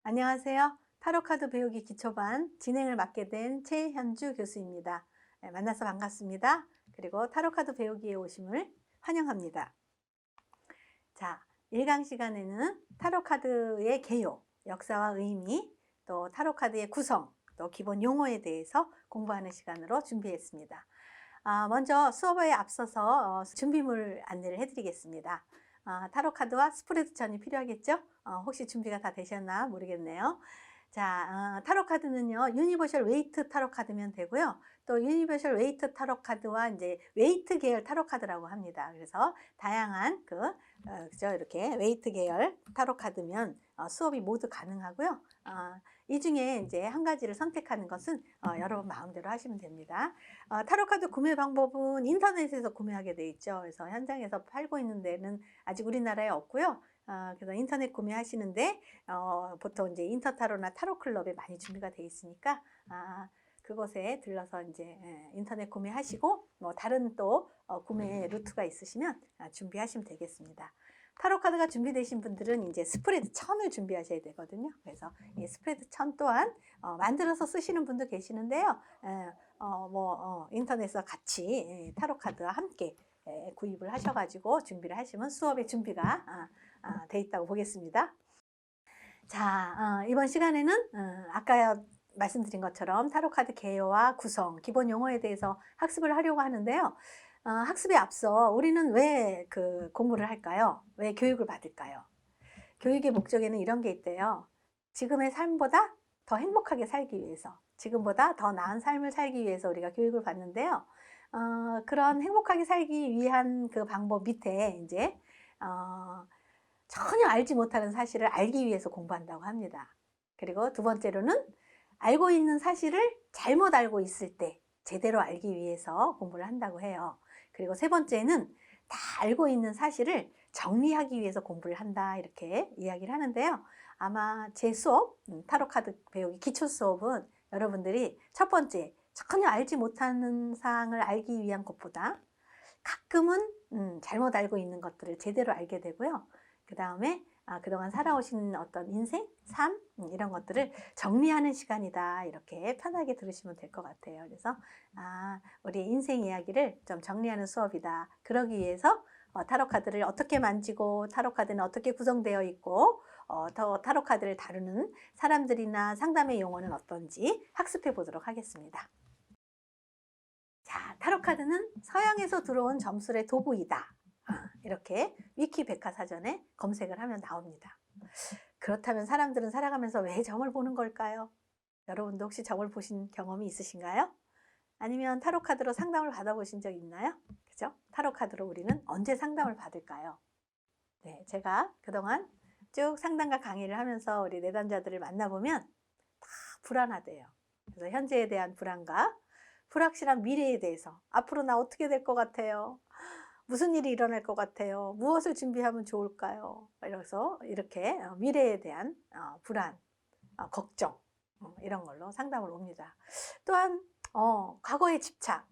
안녕하세요. 타로카드 배우기 기초반 진행을 맡게 된 최현주 교수입니다. 네, 만나서 반갑습니다. 그리고 타로카드 배우기에 오심을 환영합니다. 자, 1강 시간에는 타로카드의 개요, 역사와 의미, 또 타로카드의 구성, 또 기본 용어에 대해서 공부하는 시간으로 준비했습니다. 먼저 수업에 앞서서 준비물 안내를 해드리겠습니다. 타로카드와 스프레드 천이 필요하겠죠? 혹시 준비가 다 되셨나 모르겠네요. 자, 타로카드는요, 유니버셜 웨이트 타로카드면 되고요. 또 유니버셜 웨이트 타로카드와 이제 웨이트 계열 타로카드라고 합니다. 그래서 다양한 그죠? 이렇게 웨이트 계열 타로카드면 수업이 모두 가능하고요. 이 중에 이제 한 가지를 선택하는 것은 여러분 마음대로 하시면 됩니다. 타로카드 구매 방법은 인터넷에서 구매하게 돼 있죠. 그래서 현장에서 팔고 있는 데는 아직 우리나라에 없고요. 그래서 인터넷 구매하시는데 보통 이제 인터타로나 타로클럽에 많이 준비가 돼 있으니까 그곳에 들러서 이제 인터넷 구매하시고 뭐 다른 또 구매 루트가 있으시면 준비하시면 되겠습니다. 타로 카드가 준비되신 분들은 이제 스프레드 천을 준비하셔야 되거든요. 그래서 이 스프레드 천 또한 만들어서 쓰시는 분도 계시는데요. 인터넷에서 같이 타로 카드와 함께 구입을 하셔가지고 준비를 하시면 수업의 준비가 돼 있다고 보겠습니다. 자, 이번 시간에는 아까 말씀드린 것처럼 타로카드 개요와 구성, 기본 용어에 대해서 학습을 하려고 하는데요. 학습에 앞서 우리는 왜 공부를 할까요? 왜 교육을 받을까요? 교육의 목적에는 이런 게 있대요. 지금의 삶보다 더 행복하게 살기 위해서, 지금보다 더 나은 삶을 살기 위해서 우리가 교육을 받는데요. 그런 행복하게 살기 위한 그 방법 밑에 이제 전혀 알지 못하는 사실을 알기 위해서 공부한다고 합니다. 그리고 두 번째로는 알고 있는 사실을 잘못 알고 있을 때 제대로 알기 위해서 공부를 한다고 해요. 그리고 세 번째는 다 알고 있는 사실을 정리하기 위해서 공부를 한다, 이렇게 이야기를 하는데요. 아마 제 수업, 타로카드 배우기 기초 수업은 여러분들이 첫 번째, 전혀 알지 못하는 사항을 알기 위한 것보다 가끔은 잘못 알고 있는 것들을 제대로 알게 되고요. 그 다음에 그동안 살아오신 어떤 인생, 삶 이런 것들을 정리하는 시간이다, 이렇게 편하게 들으시면 될 것 같아요. 그래서 우리 인생 이야기를 좀 정리하는 수업이다. 그러기 위해서 타로카드를 어떻게 만지고 타로카드는 어떻게 구성되어 있고 더 타로카드를 다루는 사람들이나 상담의 용어는 어떤지 학습해 보도록 하겠습니다. 자, 타로카드는 서양에서 들어온 점술의 도구이다. 이렇게 위키 백과사전에 검색을 하면 나옵니다. 그렇다면 사람들은 살아가면서 왜 점을 보는 걸까요? 여러분도 혹시 점을 보신 경험이 있으신가요? 아니면 타로카드로 상담을 받아보신 적 있나요? 그죠? 타로카드로 우리는 언제 상담을 받을까요? 네, 제가 그동안 쭉 상담과 강의를 하면서 우리 내담자들을 만나보면 다 불안하대요. 그래서 현재에 대한 불안과 불확실한 미래에 대해서, 앞으로 나 어떻게 될 것 같아요? 무슨 일이 일어날 것 같아요? 무엇을 준비하면 좋을까요? 이래서 이렇게 미래에 대한 불안, 걱정 이런 걸로 상담을 옵니다. 또한 과거에 집착,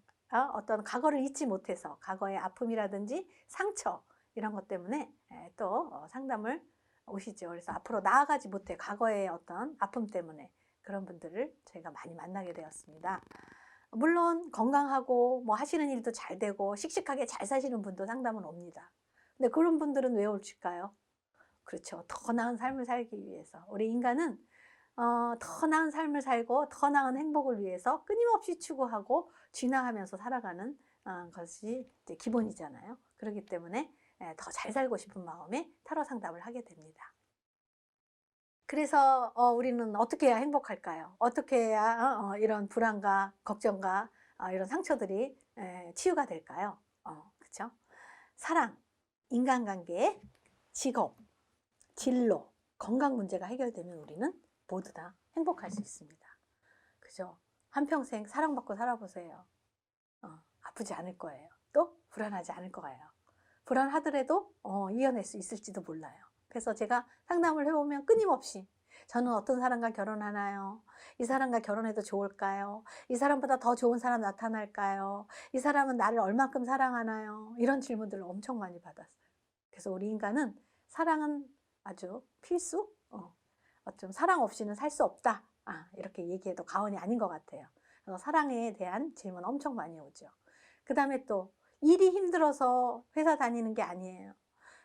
어떤 과거를 잊지 못해서 과거의 아픔이라든지 상처 이런 것 때문에 또 상담을 오시죠. 그래서 앞으로 나아가지 못해 과거의 어떤 아픔 때문에 그런 분들을 저희가 많이 만나게 되었습니다. 물론 건강하고 뭐 하시는 일도 잘 되고 씩씩하게 잘 사시는 분도 상담은 옵니다. 근데 그런 분들은 왜 올까요? 그렇죠. 더 나은 삶을 살기 위해서. 우리 인간은 더 나은 삶을 살고 더 나은 행복을 위해서 끊임없이 추구하고 진화하면서 살아가는 것이 이제 기본이잖아요. 그렇기 때문에 더 잘 살고 싶은 마음에 타로 상담을 하게 됩니다. 그래서 우리는 어떻게 해야 행복할까요? 어떻게 해야 이런 불안과 걱정과 이런 상처들이 치유가 될까요? 그쵸? 사랑, 인간관계, 직업, 진로, 건강 문제가 해결되면 우리는 모두 다 행복할 수 있습니다. 그죠? 한평생 사랑받고 살아보세요. 아프지 않을 거예요. 또 불안하지 않을 거예요. 불안하더라도 이겨낼 수 있을지도 몰라요. 그래서 제가 상담을 해보면 끊임없이 저는 어떤 사람과 결혼하나요? 이 사람과 결혼해도 좋을까요? 이 사람보다 더 좋은 사람 나타날까요? 이 사람은 나를 얼만큼 사랑하나요? 이런 질문들을 엄청 많이 받았어요. 그래서 우리 인간은 사랑은 아주 필수? 좀 사랑 없이는 살 수 없다. 이렇게 얘기해도 과언이 아닌 것 같아요. 그래서 사랑에 대한 질문 엄청 많이 오죠. 그 다음에 또 일이 힘들어서 회사 다니는 게 아니에요.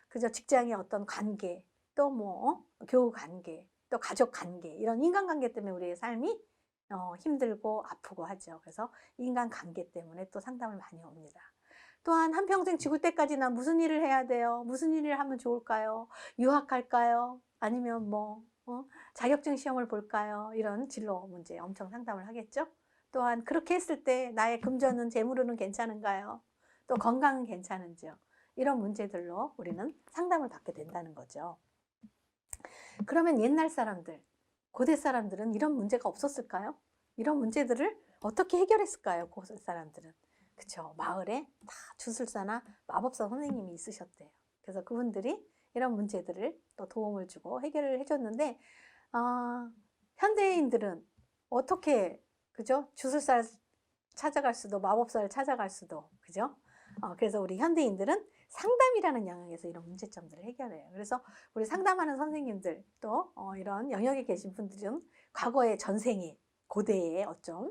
그저 직장의 어떤 관계, 또 뭐 교우 관계, 또 가족 관계, 이런 인간관계 때문에 우리의 삶이 힘들고 아프고 하죠. 그래서 인간관계 때문에 또 상담을 많이 옵니다. 또한 한평생 죽을 때까지 난 무슨 일을 해야 돼요? 무슨 일을 하면 좋을까요? 유학할까요? 아니면 뭐 자격증 시험을 볼까요? 이런 진로 문제 엄청 상담을 하겠죠. 또한 그렇게 했을 때 나의 금전은 재물은 괜찮은가요? 또 건강은 괜찮은지요? 이런 문제들로 우리는 상담을 받게 된다는 거죠. 그러면 옛날 사람들, 고대 사람들은 이런 문제가 없었을까요? 이런 문제들을 어떻게 해결했을까요? 고대 사람들은. 그쵸. 마을에 다 주술사나 마법사 선생님이 있으셨대요. 그래서 그분들이 이런 문제들을 또 도움을 주고 해결을 해줬는데, 현대인들은 어떻게, 그죠? 주술사를 찾아갈 수도, 마법사를 찾아갈 수도, 그죠? 그래서 우리 현대인들은 상담이라는 영역에서 이런 문제점들을 해결해요. 그래서 우리 상담하는 선생님들, 또 이런 영역에 계신 분들은 과거의 전생에, 고대에 어쩜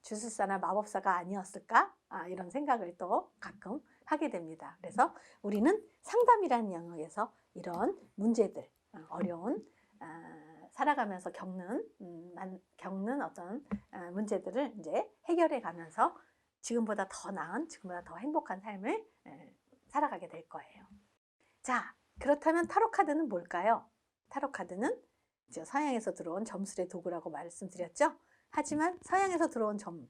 주술사나 마법사가 아니었을까? 이런 생각을 또 가끔 하게 됩니다. 그래서 우리는 상담이라는 영역에서 이런 문제들, 어려운 살아가면서 겪는 어떤 문제들을 이제 해결해 가면서 지금보다 더 나은, 지금보다 더 행복한 삶을 살아가게 될 거예요. 자, 그렇다면 타로 카드는 뭘까요? 타로 카드는 이제 서양에서 들어온 점술의 도구라고 말씀드렸죠. 하지만 서양에서 들어온 점은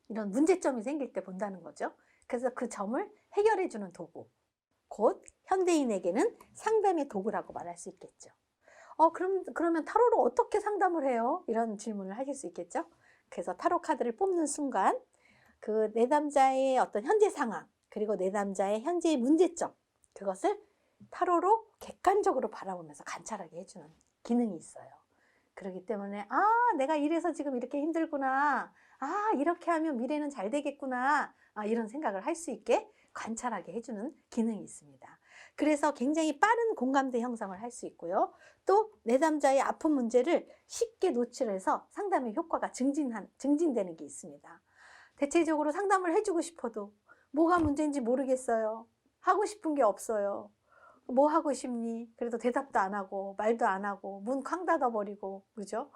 이런 문제점이 생길 때 본다는 거죠. 그래서 그 점을 해결해 주는 도구, 곧 현대인에게는 상담의 도구라고 말할 수 있겠죠. 그러면 타로로 어떻게 상담을 해요? 이런 질문을 하실 수 있겠죠. 그래서 타로 카드를 뽑는 순간 그 내담자의 어떤 현재 상황, 그리고 내담자의 현재의 문제점, 그것을 타로로 객관적으로 바라보면서 관찰하게 해주는 기능이 있어요. 그렇기 때문에 내가 이래서 지금 이렇게 힘들구나, 이렇게 하면 미래는 잘 되겠구나, 이런 생각을 할 수 있게 관찰하게 해주는 기능이 있습니다. 그래서 굉장히 빠른 공감대 형성을 할 수 있고요. 또 내담자의 아픈 문제를 쉽게 노출해서 상담의 효과가 증진되는 게 있습니다. 대체적으로 상담을 해주고 싶어도 뭐가 문제인지 모르겠어요. 하고 싶은 게 없어요. 뭐 하고 싶니? 그래도 대답도 안 하고 말도 안 하고 문 쾅 닫아버리고, 그죠?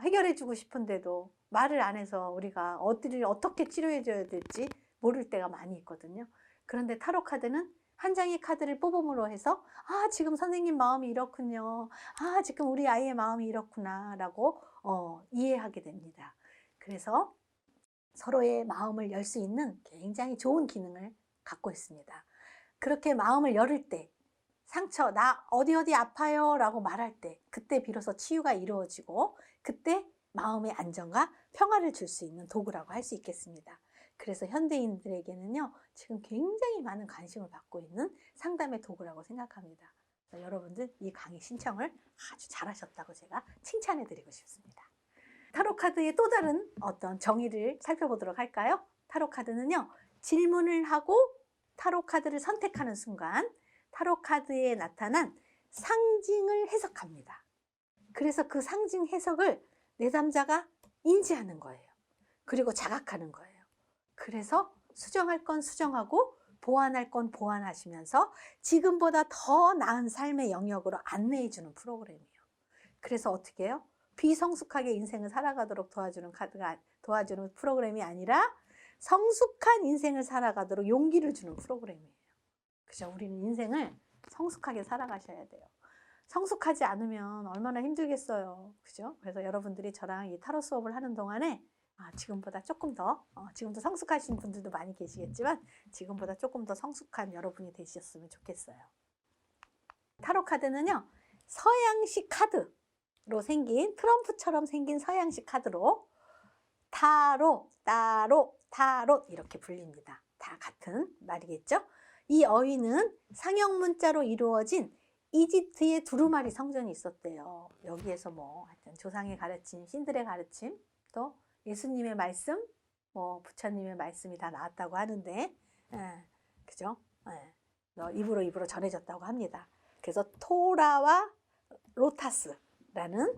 해결해주고 싶은데도 말을 안 해서 우리가 어떻게 치료해줘야 될지 모를 때가 많이 있거든요. 그런데 타로 카드는 한 장의 카드를 뽑음으로 해서 지금 선생님 마음이 이렇군요. 지금 우리 아이의 마음이 이렇구나 라고 이해하게 됩니다. 그래서 서로의 마음을 열 수 있는 굉장히 좋은 기능을 갖고 있습니다. 그렇게 마음을 열을 때 상처, 나 어디 아파요 라고 말할 때 그때 비로소 치유가 이루어지고 그때 마음의 안정과 평화를 줄 수 있는 도구라고 할 수 있겠습니다. 그래서 현대인들에게는요, 지금 굉장히 많은 관심을 받고 있는 상담의 도구라고 생각합니다. 여러분들 이 강의 신청을 아주 잘하셨다고 제가 칭찬해 드리고 싶습니다. 타로 카드의 또 다른 어떤 정의를 살펴보도록 할까요? 타로 카드는요, 질문을 하고 타로 카드를 선택하는 순간 타로 카드에 나타난 상징을 해석합니다. 그래서 그 상징 해석을 내담자가 인지하는 거예요. 그리고 자각하는 거예요. 그래서 수정할 건 수정하고 보완할 건 보완하시면서 지금보다 더 나은 삶의 영역으로 안내해 주는 프로그램이에요. 그래서 어떻게 해요? 비성숙하게 인생을 살아가도록 도와주는 프로그램이 아니라 성숙한 인생을 살아가도록 용기를 주는 프로그램이에요. 그죠? 우리는 인생을 성숙하게 살아가셔야 돼요. 성숙하지 않으면 얼마나 힘들겠어요. 그죠? 그래서 여러분들이 저랑 이 타로 수업을 하는 동안에 지금보다 조금 더, 지금도 성숙하신 분들도 많이 계시겠지만 지금보다 조금 더 성숙한 여러분이 되셨으면 좋겠어요. 타로 카드는요, 서양식 카드로 생긴, 트럼프처럼 생긴 서양식 카드로 타로 이렇게 불립니다. 다 같은 말이겠죠? 이 어휘는 상형 문자로 이루어진 이집트의 두루마리 성전이 있었대요. 여기에서 하여튼 조상의 가르침, 신들의 가르침, 또 예수님의 말씀, 부처님의 말씀이 다 나왔다고 하는데, 그죠? 입으로 전해졌다고 합니다. 그래서 토라와 로타스라는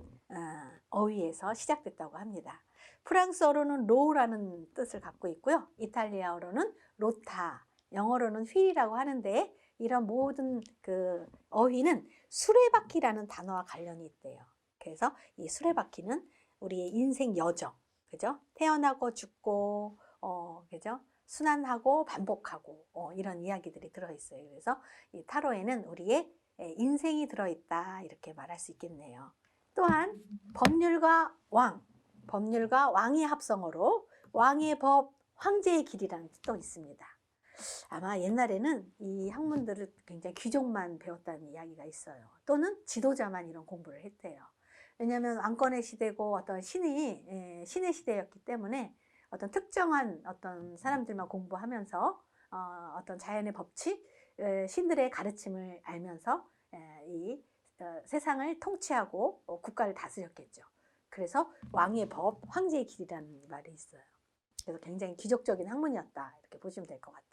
어휘에서 시작됐다고 합니다. 프랑스어로는 로우라는 뜻을 갖고 있고요. 이탈리아어로는 로타, 영어로는 휠이라고 하는데 이런 모든 그 어휘는 수레바퀴라는 단어와 관련이 있대요. 그래서 이 수레바퀴는 우리의 인생 여정, 그죠? 태어나고 죽고, 그죠? 순환하고 반복하고, 이런 이야기들이 들어있어요. 그래서 이 타로에는 우리의 인생이 들어있다, 이렇게 말할 수 있겠네요. 또한 법률과 법률과 왕의 합성어로 왕의 법, 황제의 길이라는 뜻도 있습니다. 아마 옛날에는 이 학문들을 굉장히 귀족만 배웠다는 이야기가 있어요. 또는 지도자만 이런 공부를 했대요. 왜냐하면 왕권의 시대고 어떤 신의 시대였기 때문에 어떤 특정한 어떤 사람들만 공부하면서 어떤 자연의 법칙, 신들의 가르침을 알면서 이 세상을 통치하고 국가를 다스렸겠죠. 그래서 왕의 법, 황제의 길이라는 말이 있어요. 그래서 굉장히 귀족적인 학문이었다, 이렇게 보시면 될 것 같아요.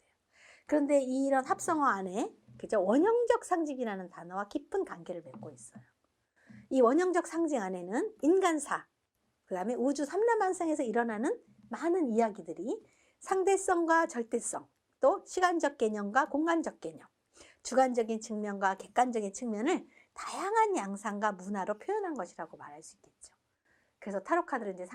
그런데 이런 합성어 안에 그죠? 원형적 상징이라는 단어와 깊은 관계를 맺고 있어요. 이 원형적 상징 안에는 인간사, 그 다음에 우주 삼라만상에서 일어나는 많은 이야기들이 상대성과 절대성, 또 시간적 개념과 공간적 개념, 주관적인 측면과 객관적인 측면을 다양한 양상과 문화로 표현한 것이라고 말할 수 있겠죠. 그래서 타로 카드를 이제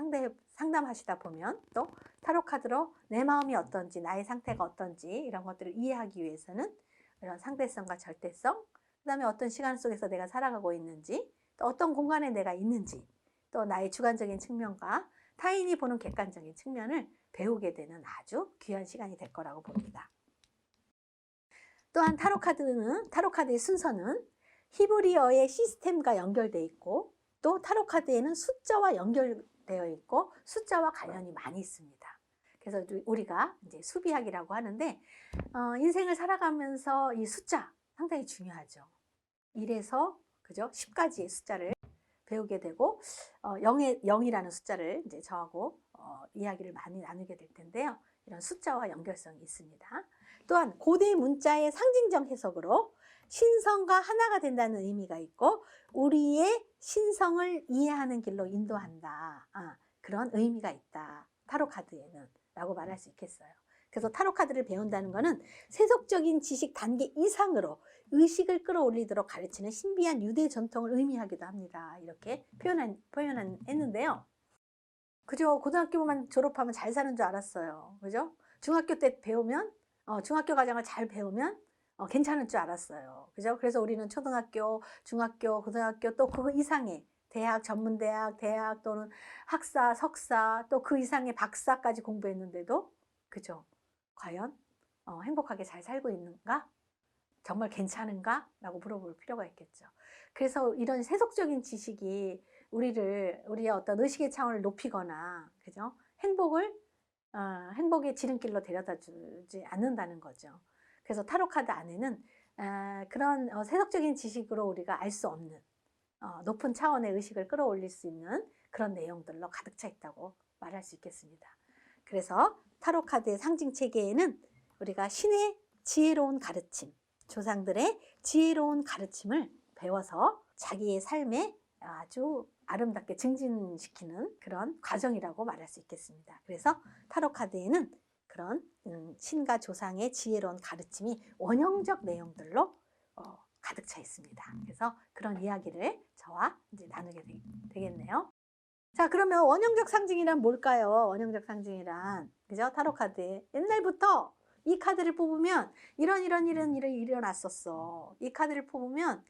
상담하시다 보면 또 타로 카드로 내 마음이 어떤지, 나의 상태가 어떤지 이런 것들을 이해하기 위해서는 이런 상대성과 절대성, 그 다음에 어떤 시간 속에서 내가 살아가고 있는지, 또 어떤 공간에 내가 있는지, 또 나의 주관적인 측면과 타인이 보는 객관적인 측면을 배우게 되는 아주 귀한 시간이 될 거라고 봅니다. 또한 타로 카드의 순서는 히브리어의 시스템과 연결되어 있고, 또 타로 카드에는 숫자와 연결되어 있고 숫자와 관련이 많이 있습니다. 그래서 우리가 이제 수비학이라고 하는데 인생을 살아가면서 이 숫자 상당히 중요하죠. 1에서 그죠? 10까지의 숫자를 배우게 되고 0이라는 숫자를 이제 저하고 이야기를 많이 나누게 될 텐데요. 이런 숫자와 연결성이 있습니다. 또한 고대 문자의 상징적 해석으로 신성과 하나가 된다는 의미가 있고 우리의 신성을 이해하는 길로 인도한다. 그런 의미가 있다. 타로 카드에는 라고 말할 수 있겠어요. 그래서 타로 카드를 배운다는 것은 세속적인 지식 단계 이상으로 의식을 끌어올리도록 가르치는 신비한 유대 전통을 의미하기도 합니다. 이렇게 표현했는데요. 그죠? 고등학교만 졸업하면 잘 사는 줄 알았어요. 그죠? 중학교 때 배우면, 중학교 과정을 잘 배우면 괜찮을 줄 알았어요. 그죠? 그래서 우리는 초등학교, 중학교, 고등학교 또 그 이상의 대학, 전문대학, 대학 또는 학사, 석사 또 그 이상의 박사까지 공부했는데도 그죠? 과연 행복하게 잘 살고 있는가? 정말 괜찮은가? 라고 물어볼 필요가 있겠죠. 그래서 이런 세속적인 지식이 우리의 어떤 의식의 차원을 높이거나, 그죠? 행복의 지름길로 데려다 주지 않는다는 거죠. 그래서 타로 카드 안에는 그런 세속적인 지식으로 우리가 알 수 없는 높은 차원의 의식을 끌어올릴 수 있는 그런 내용들로 가득 차 있다고 말할 수 있겠습니다. 그래서 타로 카드의 상징 체계에는 우리가 신의 지혜로운 가르침, 조상들의 지혜로운 가르침을 배워서 자기의 삶에 아주 아름답게 증진시키는 그런 과정이라고 말할 수 있겠습니다. 그래서 타로 카드에는 그런 신과 조상의 지혜로운 가르침이 원형적 내용들로 가득 차 있습니다. 그래서 그런 이야기를 저와 이제 나누게 되겠네요. 자, 그러면 원형적 상징이란 뭘까요? 원형적 상징이란, 그죠? 타로 카드에 옛날부터 이 카드를 뽑으면 이런 일이 일어났었어. 이 카드를 뽑으면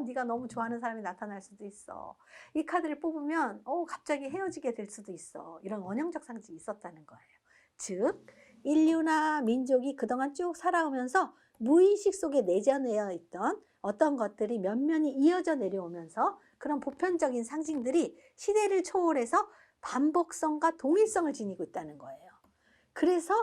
네가 너무 좋아하는 사람이 나타날 수도 있어. 이 카드를 뽑으면 갑자기 헤어지게 될 수도 있어. 이런 원형적 상징이 있었다는 거예요. 즉 인류나 민족이 그동안 쭉 살아오면서 무의식 속에 내재되어 있던 어떤 것들이 면면이 이어져 내려오면서 그런 보편적인 상징들이 시대를 초월해서 반복성과 동일성을 지니고 있다는 거예요. 그래서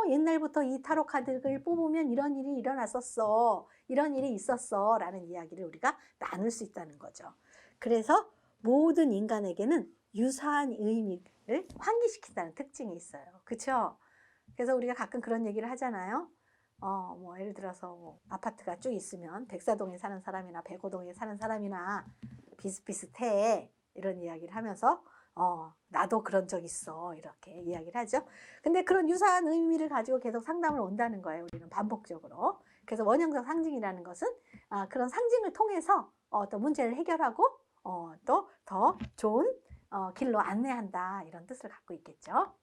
옛날부터 이 타로 카드를 뽑으면 이런 일이 일어났었어, 이런 일이 있었어 라는 이야기를 우리가 나눌 수 있다는 거죠. 그래서 모든 인간에게는 유사한 의미를 환기시킨다는 특징이 있어요. 그렇죠? 그래서 우리가 가끔 그런 얘기를 하잖아요. 뭐 예를 들어서 뭐 아파트가 쭉 있으면 백사동에 사는 사람이나 백오동에 사는 사람이나 비슷비슷해. 이런 이야기를 하면서 나도 그런 적 있어. 이렇게 이야기를 하죠. 근데 그런 유사한 의미를 가지고 계속 상담을 온다는 거예요. 우리는 반복적으로. 그래서 원형적 상징이라는 것은 그런 상징을 통해서 어떤 문제를 해결하고 또 더 좋은 길로 안내한다. 이런 뜻을 갖고 있겠죠.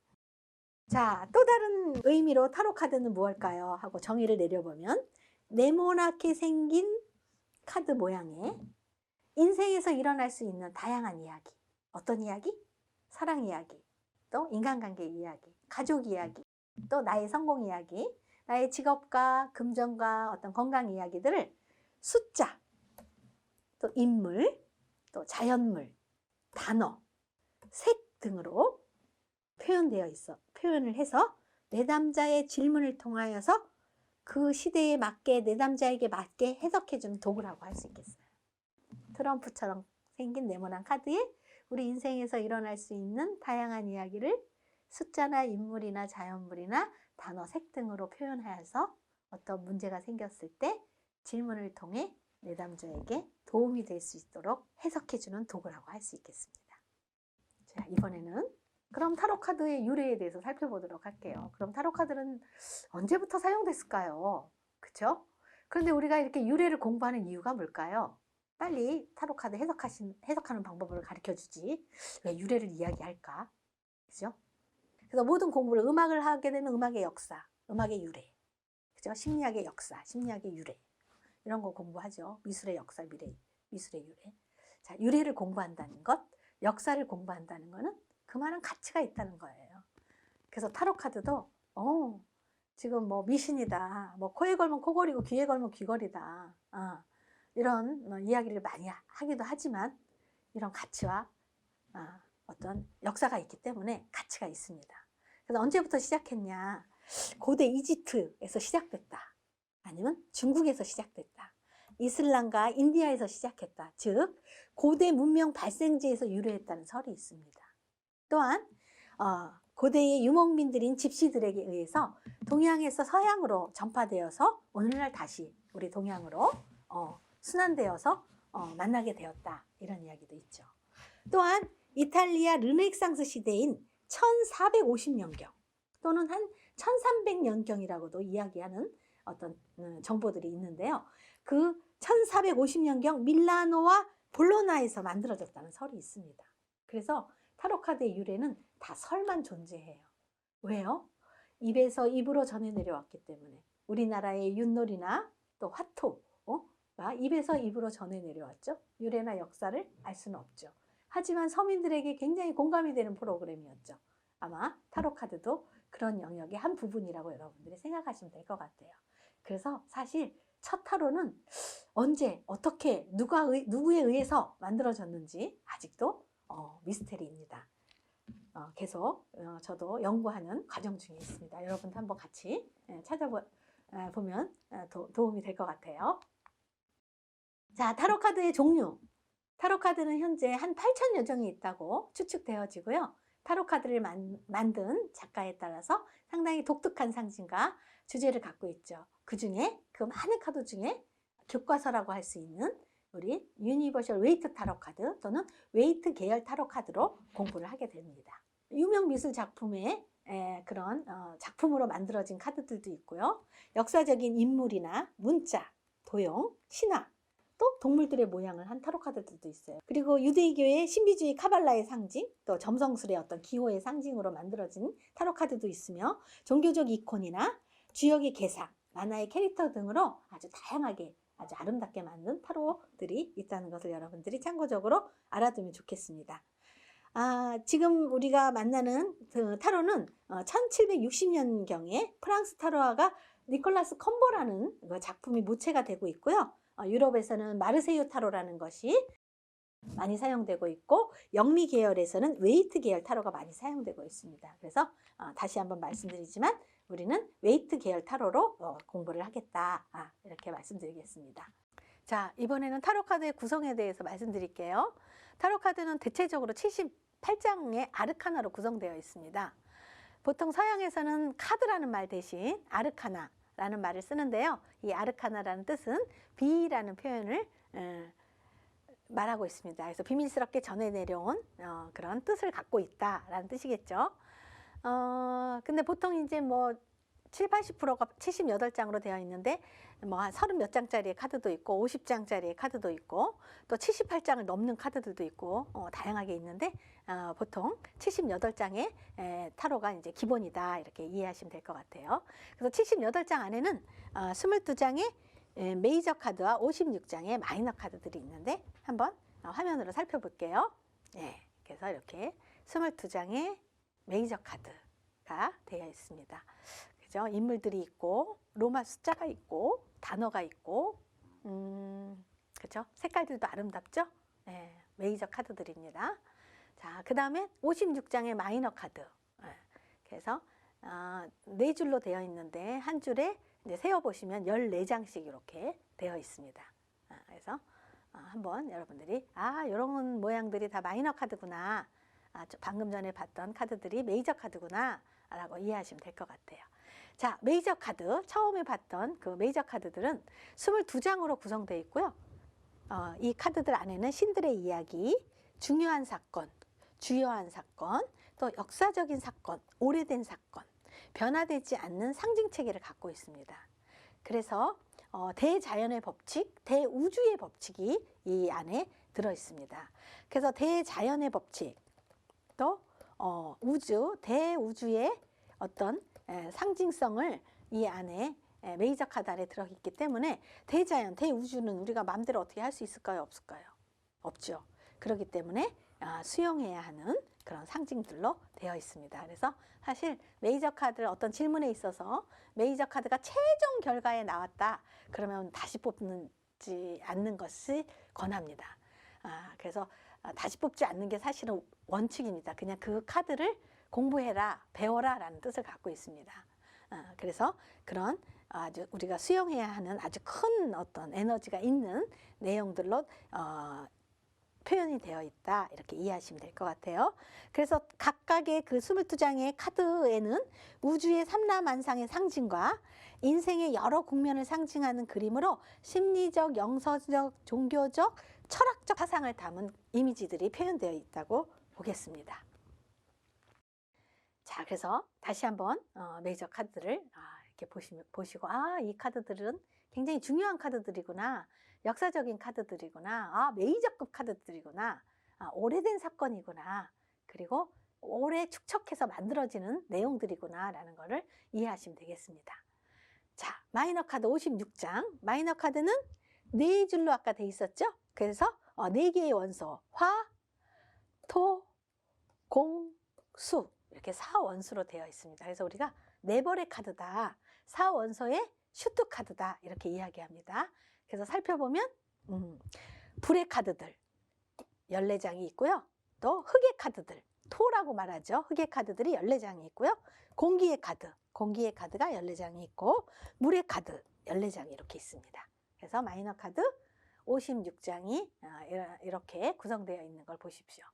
자, 또 다른 의미로 타로 카드는 무엇일까요? 하고 정의를 내려보면 네모나게 생긴 카드 모양의 인생에서 일어날 수 있는 다양한 이야기. 어떤 이야기? 사랑 이야기, 또 인간관계 이야기, 가족 이야기, 또 나의 성공 이야기, 나의 직업과 금전과 어떤 건강 이야기들을 숫자, 또 인물, 또 자연물, 단어, 색 등으로 표현을 해서 내담자의 질문을 통하여서 그 시대에 맞게 내담자에게 맞게 해석해주는 도구라고 할 수 있겠어요. 트럼프처럼 생긴 네모난 카드에 우리 인생에서 일어날 수 있는 다양한 이야기를 숫자나 인물이나 자연물이나 단어, 색 등으로 표현하여서 어떤 문제가 생겼을 때 질문을 통해 내담자에게 도움이 될 수 있도록 해석해주는 도구라고 할 수 있겠습니다. 자, 이번에는 그럼 타로 카드의 유래에 대해서 살펴보도록 할게요. 그럼 타로 카드는 언제부터 사용됐을까요? 그렇죠? 그런데 우리가 이렇게 유래를 공부하는 이유가 뭘까요? 빨리 타로 카드 해석하는 방법을 가르쳐 주지 왜 유래를 이야기할까? 그죠? 그래서 모든 공부를 음악을 하게 되면 음악의 역사, 음악의 유래, 그죠? 심리학의 역사, 심리학의 유래 이런 거 공부하죠. 미술의 역사, 미술의 유래. 자, 유래를 공부한다는 것, 역사를 공부한다는 것은 그만한 가치가 있다는 거예요. 그래서 타로 카드도 지금 뭐 미신이다, 뭐 코에 걸면 코걸이고 귀에 걸면 귀걸이다. 이런 이야기를 많이 하기도 하지만 이런 가치와 어떤 역사가 있기 때문에 가치가 있습니다. 그래서 언제부터 시작했냐? 고대 이집트에서 시작됐다. 아니면 중국에서 시작됐다. 이슬람과 인디아에서 시작했다. 즉 고대 문명 발생지에서 유래했다는 설이 있습니다. 또한 고대의 유목민들인 집시들에게 의해서 동양에서 서양으로 전파되어서 오늘날 다시 우리 동양으로 순환되어서 만나게 되었다. 이런 이야기도 있죠. 또한 이탈리아 르네상스 시대인 1450년경 또는 한 1300년경이라고도 이야기하는 어떤 정보들이 있는데요. 그 1450년경 밀라노와 볼로나에서 만들어졌다는 설이 있습니다. 그래서 타로카드의 유래는 다 설만 존재해요. 왜요? 입에서 입으로 전해 내려왔기 때문에 우리나라의 윷놀이나 또 화토가 입에서 입으로 전해 내려왔죠. 유래나 역사를 알 수는 없죠. 하지만 서민들에게 굉장히 공감이 되는 프로그램이었죠. 아마 타로카드도 그런 영역의 한 부분이라고 여러분들이 생각하시면 될 것 같아요. 그래서 사실 첫 타로는 언제, 어떻게, 누구에 의해서 만들어졌는지 아직도 미스테리입니다. 계속 저도 연구하는 과정 중에 있습니다. 여러분도 한번 같이 찾아보면 도움이 될 것 같아요. 자, 타로카드의 종류. 타로카드는 현재 한 8,000여 종이 있다고 추측되어지고요. 타로카드를 만든 작가에 따라서 상당히 독특한 상징과 주제를 갖고 있죠. 그 중에 그 많은 카드 중에 교과서라고 할 수 있는 우리 유니버셜 웨이트 타로 카드 또는 웨이트 계열 타로 카드로 공부를 하게 됩니다. 유명 미술 작품의 그런 작품으로 만들어진 카드들도 있고요. 역사적인 인물이나 문자, 도용, 신화, 또 동물들의 모양을 한 타로 카드들도 있어요. 그리고 유대교의 신비주의 카발라의 상징, 또 점성술의 어떤 기호의 상징으로 만들어진 타로 카드도 있으며 종교적 이콘이나 주역의 개상, 만화의 캐릭터 등으로 아주 다양하게 아주 아름답게 만든 타로들이 있다는 것을 여러분들이 참고적으로 알아두면 좋겠습니다. 지금 우리가 만나는 그 타로는 1760년경에 프랑스 타로화가 니콜라스 컴보라는 작품이 모체가 되고 있고요. 유럽에서는 마르세유 타로라는 것이 많이 사용되고 있고 영미 계열에서는 웨이트 계열 타로가 많이 사용되고 있습니다. 그래서 다시 한번 말씀드리지만 우리는 웨이트 계열 타로로 공부를 하겠다. 이렇게 말씀드리겠습니다. 자, 이번에는 타로 카드의 구성에 대해서 말씀드릴게요. 타로 카드는 대체적으로 78장의 아르카나로 구성되어 있습니다. 보통 서양에서는 카드라는 말 대신 아르카나, 라는 말을 쓰는데요. 이 아르카나라는 뜻은 비라는 표현을 말하고 있습니다. 그래서 비밀스럽게 전해 내려온 그런 뜻을 갖고 있다라는 뜻이겠죠. 근데 보통 이제 뭐 80%가 78장으로 되어 있는데 뭐 한 30 몇 장짜리의 카드도 있고 50장짜리의 카드도 있고 또 78장을 넘는 카드들도 있고 다양하게 있는데 보통 78장의 타로가 이제 기본이다 이렇게 이해하시면 될 것 같아요. 그래서 78장 안에는 22장의 메이저 카드와 56장의 마이너 카드들이 있는데 한번 화면으로 살펴볼게요. 네, 그래서 이렇게 22장의 메이저 카드가 되어 있습니다. 그죠? 인물들이 있고 로마 숫자가 있고 단어가 있고 그죠? 색깔들도 아름답죠? 네, 메이저 카드들입니다. 자, 그 다음에 56장의 마이너 카드. 네, 그래서 4줄로 되어 있는데 한 줄에 이제 세어보시면 14장씩 이렇게 되어 있습니다. 그래서 한번 여러분들이 이런 모양들이 다 마이너 카드구나. 방금 전에 봤던 카드들이 메이저 카드구나 라고 이해하시면 될 것 같아요. 자, 메이저 카드, 처음에 봤던 그 메이저 카드들은 22장으로 구성되어 있고요. 이 카드들 안에는 신들의 이야기, 중요한 사건, 주요한 사건, 또 역사적인 사건, 오래된 사건, 변화되지 않는 상징 체계를 갖고 있습니다. 그래서 대자연의 법칙, 대우주의 법칙이 이 안에 들어 있습니다. 그래서 대자연의 법칙, 또 대우주의 어떤 상징성을 이 안에 메이저 카드 안에 들어있기 때문에 대자연, 대우주는 우리가 마음대로 어떻게 할 수 있을까요? 없을까요? 없죠. 그렇기 때문에 수용해야 하는 그런 상징들로 되어 있습니다. 그래서 사실 메이저 카드 어떤 질문에 있어서 메이저 카드가 최종 결과에 나왔다. 그러면 다시 뽑지 않는 것을 권합니다. 그래서 다시 뽑지 않는 게 사실은 원칙입니다. 그냥 그 카드를 공부해라, 배워라 라는 뜻을 갖고 있습니다. 그래서 그런 아주 우리가 수용해야 하는 아주 큰 어떤 에너지가 있는 내용들로 표현이 되어 있다 이렇게 이해하시면 될 것 같아요. 그래서 각각의 그 22장의 카드에는 우주의 삼라만상의 상징과 인생의 여러 국면을 상징하는 그림으로 심리적, 영서적, 종교적, 철학적 사상을 담은 이미지들이 표현되어 있다고 보겠습니다. 자, 그래서 다시 한번 메이저 카드를 이렇게 보시고 이 카드들은 굉장히 중요한 카드들이구나. 역사적인 카드들이구나. 메이저급 카드들이구나. 오래된 사건이구나. 그리고 오래 축적해서 만들어지는 내용들이구나 라는 것을 이해하시면 되겠습니다. 자, 마이너 카드 56장. 마이너 카드는 4줄로 아까 돼 있었죠? 그래서 4개의 원소, 화, 토, 공, 수 이렇게 4원소로 되어 있습니다. 그래서 우리가 4벌의 카드다. 4원소의 슈트 카드다. 이렇게 이야기합니다. 그래서 살펴보면 불의 카드들 14장이 있고요. 또 흑의 카드들, 토라고 말하죠. 흑의 카드들이 14장이 있고요. 공기의 카드가 14장이 있고 물의 카드 14장이 이렇게 있습니다. 그래서 마이너 카드 56장이 이렇게 구성되어 있는 걸 보십시오.